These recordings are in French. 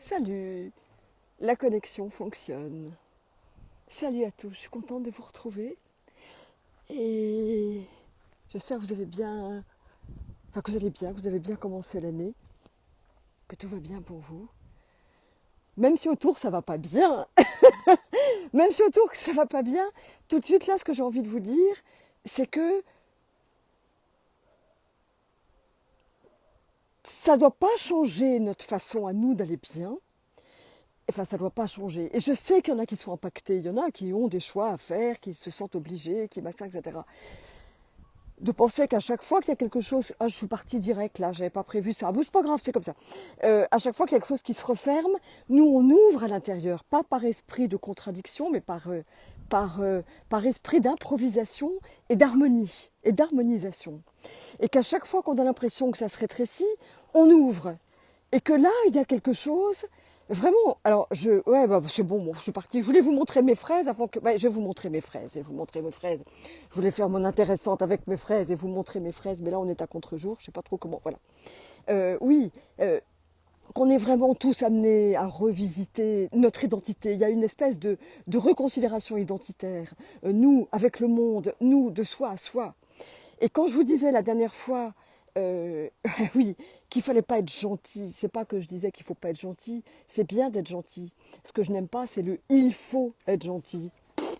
Salut, la connexion fonctionne. Salut à tous, je suis contente de vous retrouver et j'espère que vous avez bien, enfin que vous allez bien, que vous avez bien commencé l'année, que tout va bien pour vous. Même si autour ça va pas bien, même si autour ça va pas bien, tout de suite là ce que j'ai envie de vous dire, c'est que ça doit pas changer notre façon à nous d'aller bien. Enfin, ça ne doit pas changer. Et je sais qu'il y en a qui sont impactés, il y en a qui ont des choix à faire, qui se sentent obligés, qui machin, etc. De penser qu'à chaque fois qu'il y a quelque chose, ah je suis partie direct là, j'avais pas prévu ça, ah, bon, c'est pas grave, c'est comme ça. À chaque fois qu'il y a quelque chose qui se referme, nous on ouvre à l'intérieur, pas par esprit de contradiction, mais par esprit d'improvisation et d'harmonie et d'harmonisation. Et qu'à chaque fois qu'on a l'impression que ça se rétrécit, on ouvre. Et que là, il y a quelque chose, vraiment, alors, c'est bon, je suis partie, je voulais vous montrer mes fraises avant que, je vais vous montrer mes fraises, et vous montrer mes fraises. Je voulais faire mon intéressante avec mes fraises et vous montrer mes fraises, mais là, on est à contre-jour, je sais pas trop comment, voilà. Oui, qu'on est vraiment tous amenés à revisiter notre identité. Il y a une espèce de reconsidération identitaire, nous, avec le monde, nous, de soi à soi. Et quand je vous disais la dernière fois, oui, qu'il fallait pas être gentil, c'est pas que je disais qu'il faut pas être gentil, c'est bien d'être gentil. Ce que je n'aime pas, c'est le il faut être gentil.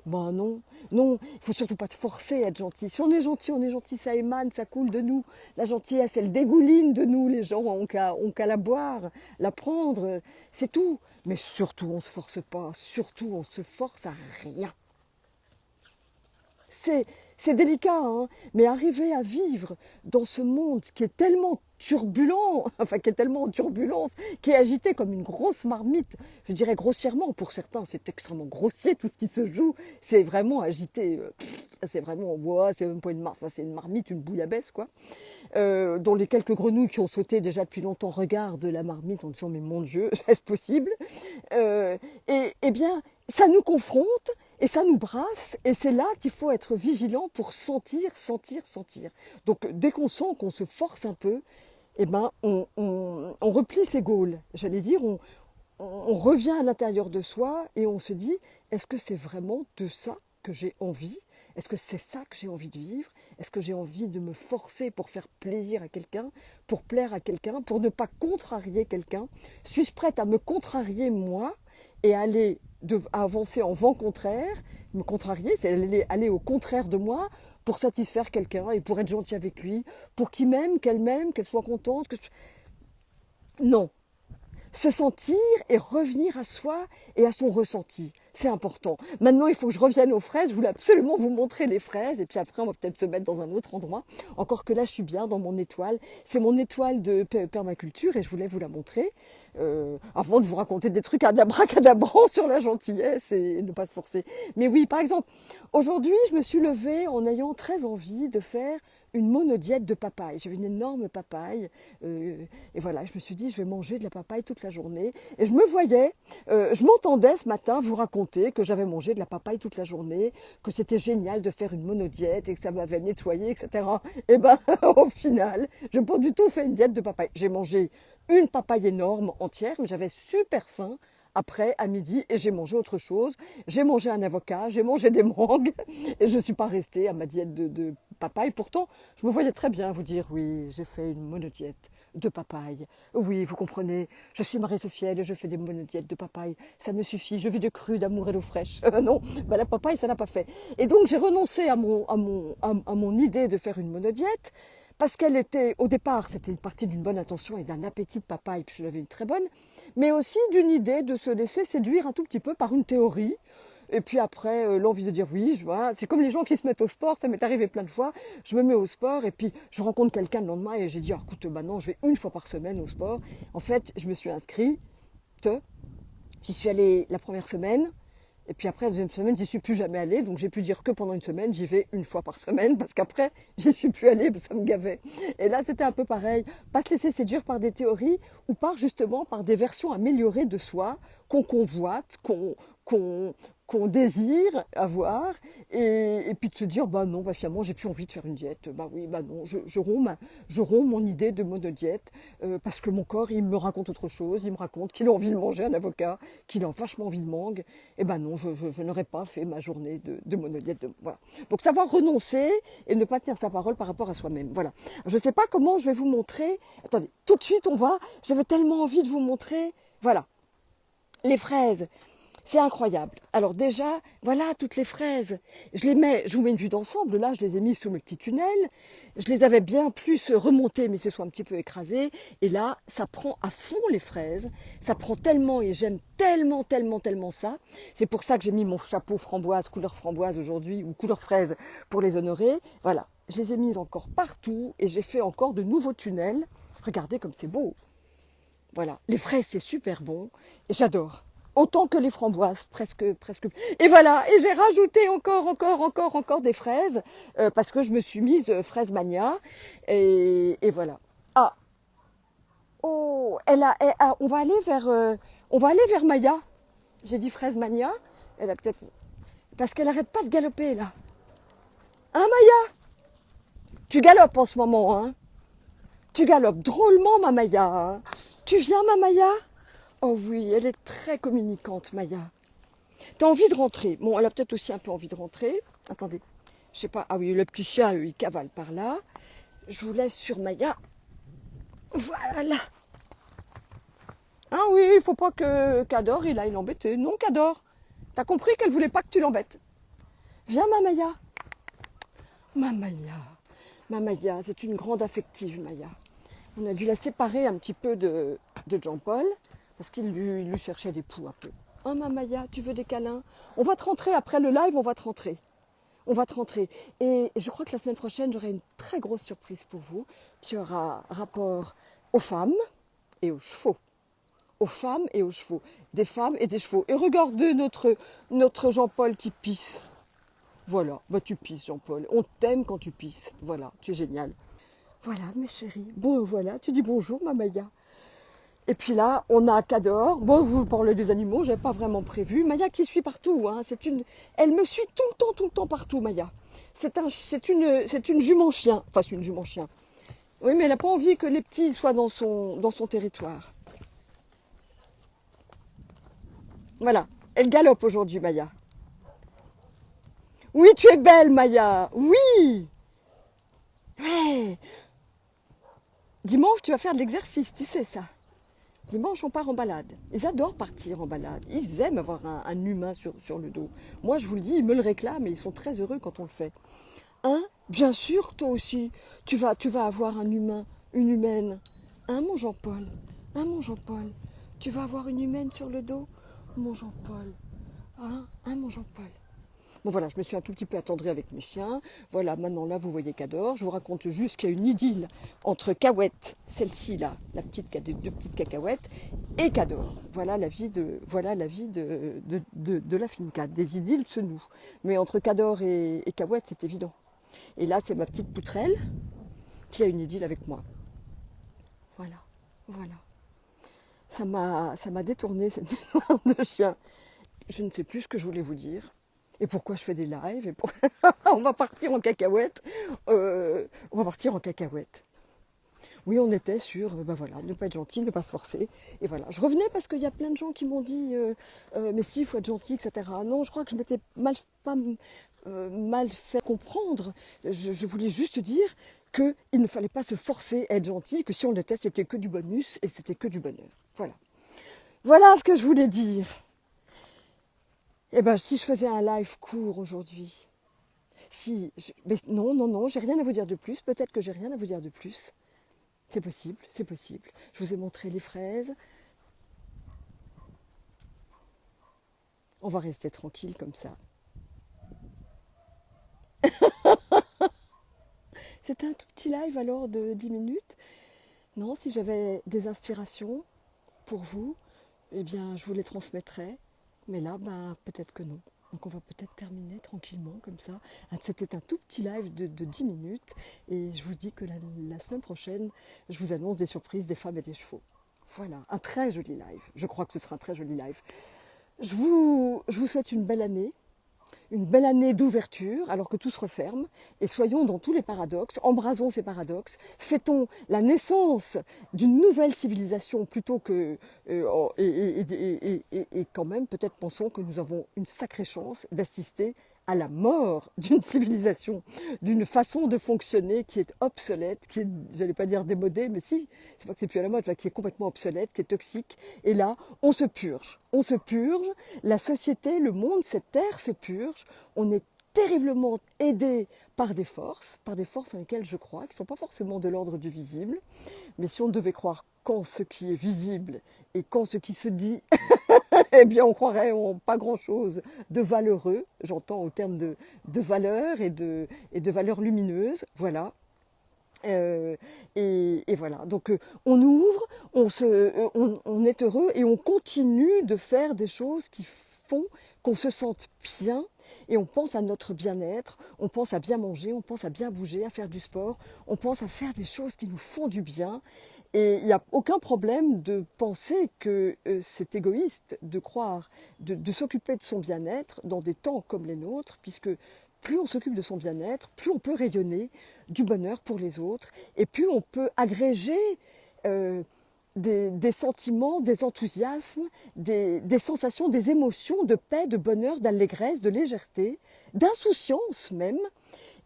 Ben non, non, il faut surtout pas te forcer à être gentil. Si on est gentil, ça émane, ça coule de nous. La gentillesse, elle dégouline de nous, les gens ont qu'à la boire, la prendre, c'est tout. Mais surtout, on se force pas, surtout, on se force à rien. C'est délicat, hein, mais arriver à vivre dans ce monde qui est tellement turbulent, enfin qui est tellement en turbulence, qui est agité comme une grosse marmite, je dirais grossièrement, pour certains c'est extrêmement grossier tout ce qui se joue, c'est vraiment agité, c'est vraiment, ouais, c'est même pas une marmite, enfin, c'est une marmite, une bouillabaisse quoi, dont les quelques grenouilles qui ont sauté déjà depuis longtemps regardent la marmite en disant mais mon Dieu, est-ce possible et bien ça nous confronte et ça nous brasse, et c'est là qu'il faut être vigilant pour sentir, sentir, sentir. Donc dès qu'on sent qu'on se force un peu, eh ben, on replie ses gaules. J'allais dire, on revient à l'intérieur de soi et on se dit, est-ce que c'est vraiment de ça que j'ai envie? Est-ce que c'est ça que j'ai envie de vivre? Est-ce que j'ai envie de me forcer pour faire plaisir à quelqu'un, pour plaire à quelqu'un, pour ne pas contrarier quelqu'un? Suis-je prête à me contrarier moi et à avancer en vent contraire? Me contrarier, c'est aller au contraire de moi pour satisfaire quelqu'un et pour être gentil avec lui, pour qu'il m'aime, qu'elle soit contente. Non, se sentir et revenir à soi et à son ressenti. C'est important. Maintenant, il faut que je revienne aux fraises. Je voulais absolument vous montrer les fraises. Et puis après, on va peut-être se mettre dans un autre endroit. Encore que là, je suis bien dans mon étoile. C'est mon étoile de permaculture et je voulais vous la montrer. Avant de vous raconter des trucs abracadabrants sur la gentillesse et ne pas se forcer. Mais oui, par exemple, aujourd'hui, je me suis levée en ayant très envie de faire une monodiète de papaye. J'avais une énorme papaye et voilà, je me suis dit je vais manger de la papaye toute la journée. Et je me voyais, je m'entendais ce matin vous raconter que j'avais mangé de la papaye toute la journée, que c'était génial de faire une monodiète et que ça m'avait nettoyé, etc. Et ben au final, je n'ai pas du tout fait une diète de papaye. J'ai mangé une papaye énorme entière, mais j'avais super faim après, à midi, et j'ai mangé autre chose. J'ai mangé un avocat, j'ai mangé des mangues, et je ne suis pas restée à ma diète de papaye. Pourtant, je me voyais très bien vous dire, oui, j'ai fait une monodiète de papaye. Oui, vous comprenez, je suis Marie-Sophielle et je fais des monodiètes de papaye. Ça me suffit, je vis de cru, d'amour et d'eau fraîche. Non, la papaye, ça n'a pas fait. Et donc, j'ai renoncé à mon idée de faire une monodiète, parce qu'elle était, au départ, c'était une partie d'une bonne intention et d'un appétit de papaye, puis j'avais une très bonne, mais aussi d'une idée de se laisser séduire un tout petit peu par une théorie. Et puis après, l'envie de dire oui, voilà. C'est comme les gens qui se mettent au sport, ça m'est arrivé plein de fois. Je me mets au sport et puis je rencontre quelqu'un le lendemain et j'ai dit, écoute, maintenant je vais une fois par semaine au sport. En fait, je me suis inscrite, j'y suis allée la première semaine. Et puis après, la deuxième semaine, j'y suis plus jamais allée. Donc j'ai pu dire que pendant une semaine, j'y vais une fois par semaine. Parce qu'après, j'y suis plus allée, parce que ça me gavait. Et là, c'était un peu pareil. Pas se laisser séduire par des théories ou par justement par des versions améliorées de soi qu'on convoite, qu'on qu'on désire avoir, et puis de se dire, bah non, bah finalement, j'ai plus envie de faire une diète. Bah oui, bah non, je romps mon idée de monodiète, parce que mon corps, il me raconte autre chose, il me raconte qu'il a envie de manger un avocat, qu'il a vachement envie de mangue, et ben non, je n'aurais pas fait ma journée de monodiète. Voilà. Donc savoir renoncer et ne pas tenir sa parole par rapport à soi-même. Voilà. Je ne sais pas comment je vais vous montrer. Attendez, tout de suite, j'avais tellement envie de vous montrer. Voilà. Les fraises. C'est incroyable. Alors déjà, voilà toutes les fraises. Je vous mets une vue d'ensemble. Là, je les ai mises sous mes petits tunnels. Je les avais bien plus remontées, mais se sont un petit peu écrasées. Et là, ça prend à fond les fraises. Ça prend tellement et j'aime tellement, tellement, tellement ça. C'est pour ça que j'ai mis mon chapeau framboise, couleur framboise aujourd'hui, ou couleur fraise pour les honorer. Voilà. Je les ai mises encore partout et j'ai fait encore de nouveaux tunnels. Regardez comme c'est beau. Voilà. Les fraises, c'est super bon. Et j'adore. Autant que les framboises, presque. Et voilà, et j'ai rajouté encore des fraises, parce que je me suis mise fraise mania, et voilà. Ah, oh, on va aller vers Maya. J'ai dit fraise mania, elle a peut-être, parce qu'elle arrête pas de galoper là. Hein Maya? Tu galopes en ce moment, hein? Tu galopes drôlement ma Maya, hein? Tu viens ma Maya? Oh oui, elle est très communicante, Maya. T'as envie de rentrer? Bon, elle a peut-être aussi un peu envie de rentrer. Attendez, je sais pas. Ah oui, le petit chat, il cavale par là. Je vous laisse sur Maya. Voilà. Ah oui, il faut pas que Cador, il aille l'embêter. Non, Cador. T'as compris qu'elle voulait pas que tu l'embêtes. Viens, ma Maya. Ma Maya. Ma Maya, c'est une grande affective, Maya. On a dû la séparer un petit peu de Jean-Paul, parce qu'il lui cherchait des poux un peu. Oh ma Maya, tu veux des câlins? On va te rentrer après le live, on va te rentrer. On va te rentrer. Et je crois que la semaine prochaine, j'aurai une très grosse surprise pour vous, qui aura rapport aux femmes et aux chevaux. Aux femmes et aux chevaux. Des femmes et des chevaux. Et regardez notre Jean-Paul qui pisse. Voilà, bah tu pisses Jean-Paul. On t'aime quand tu pisses. Voilà, tu es génial. Voilà mes chéris. Bon voilà, tu dis bonjour ma Maya. Et puis là, on a Cador. Bon, je vous parlais des animaux, je n'avais pas vraiment prévu. Maya qui suit partout. Hein. Elle me suit tout le temps partout, Maya. C'est une jument chien. Enfin, c'est une jument chien. Oui, mais elle n'a pas envie que les petits soient dans son territoire. Voilà. Elle galope aujourd'hui, Maya. Oui, tu es belle, Maya. Oui. Ouais. Dimanche, tu vas faire de l'exercice, tu sais ça. Dimanche, on part en balade. Ils adorent partir en balade. Ils aiment avoir un humain sur le dos. Moi, je vous le dis, ils me le réclament et ils sont très heureux quand on le fait. Hein? Bien sûr, toi aussi, tu vas avoir un humain, une humaine. Hein, mon Jean-Paul? Hein, mon Jean-Paul? Tu vas avoir une humaine sur le dos? Mon Jean-Paul? Hein, mon Jean-Paul? Bon voilà, je me suis un tout petit peu attendrie avec mes chiens. Voilà, maintenant là, vous voyez Cador. Je vous raconte juste qu'il y a une idylle entre Cahouette, celle-ci là, la petite, deux petites cacahuètes, et Cador. Voilà la vie de la finca. Des idylles se nouent. Mais entre Cador et Cahouette, c'est évident. Et là, c'est ma petite poutrelle qui a une idylle avec moi. Voilà, voilà. Ça m'a détourné cette histoire de chien. Je ne sais plus ce que je voulais vous dire. Et pourquoi je fais des lives On va partir en cacahuète. On va partir en cacahuète. Oui, on était sur, ben voilà, ne pas être gentil, ne pas se forcer. Et voilà, je revenais parce qu'il y a plein de gens qui m'ont dit, mais si, il faut être gentil, etc. Non, je crois que je m'étais mal fait comprendre. Je voulais juste dire qu'il ne fallait pas se forcer à être gentil, que si on l'était, c'était que du bonus et c'était que du bonheur. Voilà. Voilà ce que je voulais dire. Eh bien, si je faisais un live court aujourd'hui, mais non, j'ai rien à vous dire de plus. Peut-être que j'ai rien à vous dire de plus. C'est possible, c'est possible. Je vous ai montré les fraises. On va rester tranquille comme ça. C'était un tout petit live alors de 10 minutes. Non, si j'avais des inspirations pour vous, eh bien, je vous les transmettrais. Mais là, ben, peut-être que non. Donc on va peut-être terminer tranquillement comme ça. C'était un tout petit live de 10 minutes. Et je vous dis que la semaine prochaine, je vous annonce des surprises des femmes et des chevaux. Voilà, un très joli live. Je crois que ce sera un très joli live. Je vous souhaite une belle année d'ouverture, alors que tout se referme, et soyons dans tous les paradoxes, embrasons ces paradoxes, fêtons la naissance d'une nouvelle civilisation plutôt que... et quand même, peut-être pensons que nous avons une sacrée chance d'assister à la mort d'une civilisation, d'une façon de fonctionner qui est obsolète, qui est, j'allais pas dire démodée, mais si, c'est pas que c'est plus à la mode, enfin, qui est complètement obsolète, qui est toxique. Et là, on se purge, la société, le monde, cette terre se purge, on est terriblement aidé par des forces dans lesquelles je crois, qui ne sont pas forcément de l'ordre du visible, mais si on devait croire qu'en ce qui est visible et qu'en ce qui se dit, eh bien on croirait en pas grand-chose de valeureux, j'entends au terme de valeurs et de valeurs lumineuses, voilà. Et voilà, donc on ouvre, on est heureux et on continue de faire des choses qui font qu'on se sente bien et on pense à notre bien-être, on pense à bien manger, on pense à bien bouger, à faire du sport, on pense à faire des choses qui nous font du bien. Et il n'y a aucun problème de penser que c'est égoïste de croire, de s'occuper de son bien-être dans des temps comme les nôtres, puisque plus on s'occupe de son bien-être, plus on peut rayonner du bonheur pour les autres, et plus on peut agréger des sentiments, des enthousiasmes, des sensations, des émotions de paix, de bonheur, d'allégresse, de légèreté, d'insouciance même,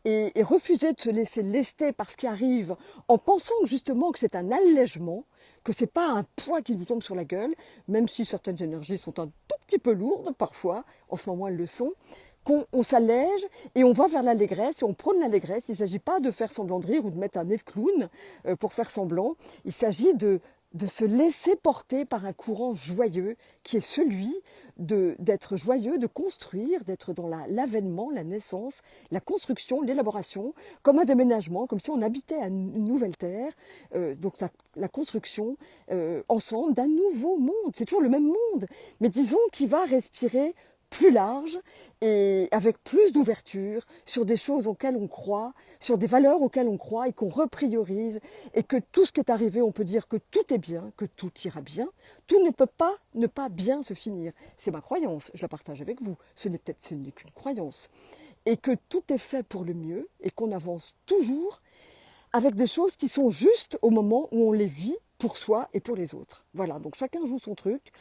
et refuser de se laisser lester par ce qui arrive en pensant justement que c'est un allègement, que c'est pas un poids qui nous tombe sur la gueule, même si certaines énergies sont un tout petit peu lourdes parfois, en ce moment elles le sont, qu'on s'allège et on va vers l'allégresse et on prône l'allégresse. Il ne s'agit pas de faire semblant de rire ou de mettre un nez de clown pour faire semblant. Il s'agit de se laisser porter par un courant joyeux qui est celui d'être joyeux, de construire, d'être dans l'avènement, la naissance, la construction, l'élaboration, comme un déménagement, comme si on habitait à une nouvelle terre. Donc la construction ensemble d'un nouveau monde. C'est toujours le même monde, mais disons qu'il va respirer plus large et avec plus d'ouverture sur des choses auxquelles on croit, sur des valeurs auxquelles on croit et qu'on repriorise et que tout ce qui est arrivé, on peut dire que tout est bien, que tout ira bien. Tout ne peut pas ne pas bien se finir. C'est ma croyance, je la partage avec vous. Ce n'est qu'une croyance. Et que tout est fait pour le mieux et qu'on avance toujours avec des choses qui sont justes au moment où on les vit pour soi et pour les autres. Voilà, donc chacun joue son truc.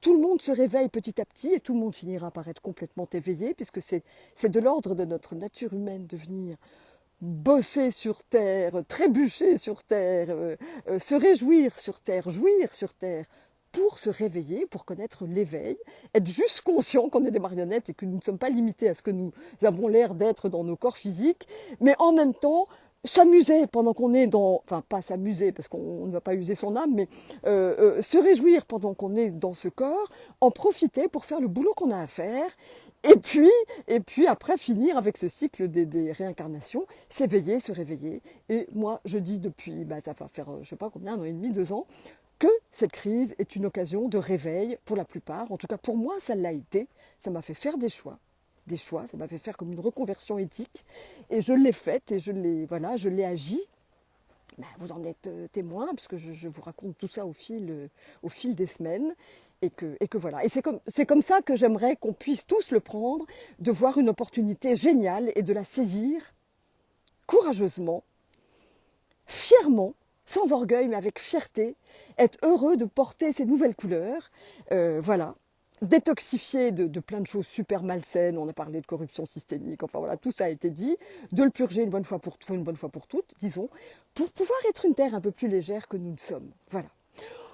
Tout le monde se réveille petit à petit et tout le monde finira par être complètement éveillé puisque c'est de l'ordre de notre nature humaine de venir bosser sur terre, trébucher sur terre, se réjouir sur terre, jouir sur terre pour se réveiller, pour connaître l'éveil, être juste conscient qu'on est des marionnettes et que nous ne sommes pas limités à ce que nous avons l'air d'être dans nos corps physiques, mais en même temps s'amuser pendant qu'on est dans, enfin pas s'amuser parce qu'on ne va pas user son âme, mais se réjouir pendant qu'on est dans ce corps, en profiter pour faire le boulot qu'on a à faire, et puis après finir avec ce cycle des réincarnations, s'éveiller, se réveiller. Et moi je dis depuis, ça va faire je sais pas combien, 1 an et demi, 2 ans, que cette crise est une occasion de réveil pour la plupart, en tout cas pour moi ça l'a été, ça m'a fait faire des choix, ça m'a fait faire comme une reconversion éthique et je l'ai faite et je l'ai agi. Vous en êtes témoin puisque je vous raconte tout ça au fil des semaines et que voilà. Et c'est comme ça que j'aimerais qu'on puisse tous le prendre, de voir une opportunité géniale et de la saisir courageusement, fièrement, sans orgueil mais avec fierté, être heureux de porter ces nouvelles couleurs, voilà. Détoxifier de plein de choses super malsaines, on a parlé de corruption systémique, enfin voilà, tout ça a été dit, de le purger une bonne fois pour toutes, disons, pour pouvoir être une terre un peu plus légère que nous ne sommes. Voilà.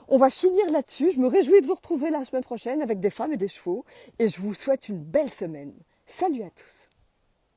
On va finir là-dessus, je me réjouis de vous retrouver la semaine prochaine avec des femmes et des chevaux, et je vous souhaite une belle semaine. Salut à tous.